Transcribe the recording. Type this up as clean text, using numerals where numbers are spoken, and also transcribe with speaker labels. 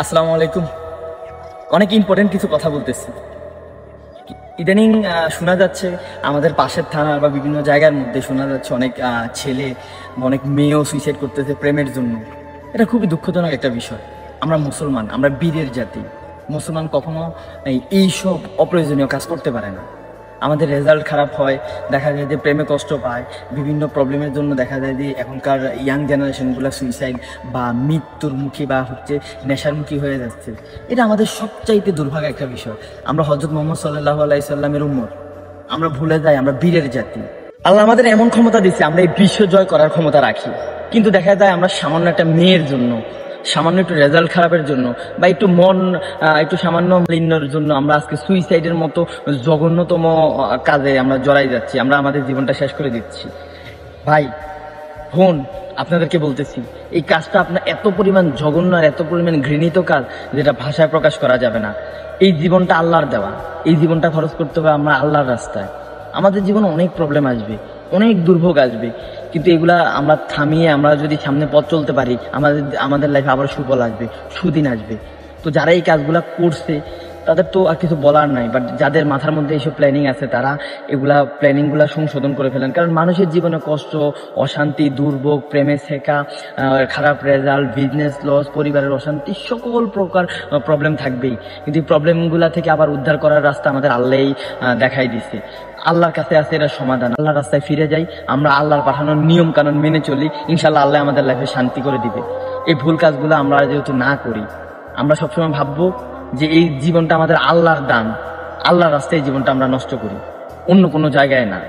Speaker 1: আসসালামু আলাইকুম। অনেক ইম্পর্টেন্ট কিছু কথা বলতেছি। ইদানিং শোনা যাচ্ছে আমাদের পাশের থানা বা বিভিন্ন জায়গার মধ্যে শোনা যাচ্ছে অনেক ছেলে বা অনেক মেয়েও সুইসাইড করতেছে প্রেমের জন্য। এটা খুবই দুঃখজনক একটা বিষয়। আমরা মুসলমান, আমরা বীরের জাতি। মুসলমান কখনো এইসব অপ্রয়োজনীয় কাজ করতে পারে না। আমাদের রেজাল্ট খারাপ হয়, দেখা যায় যে প্রেমে কষ্ট পায়, বিভিন্ন প্রবলেমের জন্য দেখা যায় যে এখনকার ইয়াং জেনারেশনগুলো সুইসাইড বা মৃত্যুর মুখী বা নেশার মুখী হয়ে যাচ্ছে। এটা আমাদের সবচাইতে দুর্ভাগ্য একটা বিষয়। আমরা হযরত মুহাম্মদ সাল্লাল্লাহু আলাইহি সাল্লামের উম্মত, আমরা ভুলে যাই আমরা বীরের জাতি। আল্লাহ আমাদের এমন ক্ষমতা দিচ্ছে, আমরা এই বিশ্ব জয় করার ক্ষমতা রাখি, কিন্তু দেখা যায় আমরা সামান্য একটা মেয়ের জন্য, সামান্য একটু রেজাল্ট খারাপের জন্য বা একটু একটু সামান্য লিন্নর জন্য আমরা আজকে সুইসাইডের মতো জঘন্যতম কাজে আমরা জড়াই যাচ্ছি। আমরা আমাদের জীবনটা শেষ করে দিচ্ছি। ভাই বোন, আপনাদেরকে বলতেছি, এই কাজটা আপনার এত পরিমাণ জঘন্য আর এত পরিমাণ ঘৃণিত কাজ, যেটা ভাষায় প্রকাশ করা যাবে না। এই জীবনটা আল্লাহর দেওয়া, এই জীবনটা খরচ করতে হবে আমরা আল্লাহর রাস্তায়। আমাদের জীবনে অনেক প্রবলেম আসবে, অনেক দুর্ভোগ আসবে, কিন্তু এগুলা আমরা থামিয়ে আমরা যদি সামনে পথ চলতে পারি, আমাদের লাইফে আবার সুফল আসবে, সুদিন আসবে। তো যারা এই কাজগুলা করছে তাদের তো আর কিছু বলার নাই, বাট যাদের মাথার মধ্যে এইসব প্ল্যানিং আছে তারা প্ল্যানিংগুলা সংশোধন করে ফেলেন। কারণ মানুষের জীবনে কষ্ট, অশান্তি, দুর্ভোগ, প্রেমে শেখা, খারাপ রেজাল্ট, বিজনেস লস, পরিবারের অশান্তি, সকল প্রকার প্রবলেম থাকবেই। কিন্তু এই প্রবলেমগুলা থেকে আবার উদ্ধার করার রাস্তা আমাদের আল্লাহই দেখাই দিছে। আল্লাহর কাছে আছে এটা সমাধান। আল্লাহর রাস্তায় ফিরে যাই, আমরা আল্লাহর পাঠানোর নিয়ম কানুন মেনে চলি, ইনশাল্লাহ আল্লাহ আমাদের লাইফে শান্তি করে দিবে। এই ভুল কাজগুলো আমরা যেহেতু না করি, আমরা সবসময় ভাববো যে এই জীবনটা আমাদের আল্লাহর দান, আল্লাহর রাস্তায় এই জীবনটা আমরা নষ্ট করি, অন্য কোনো জায়গায় না।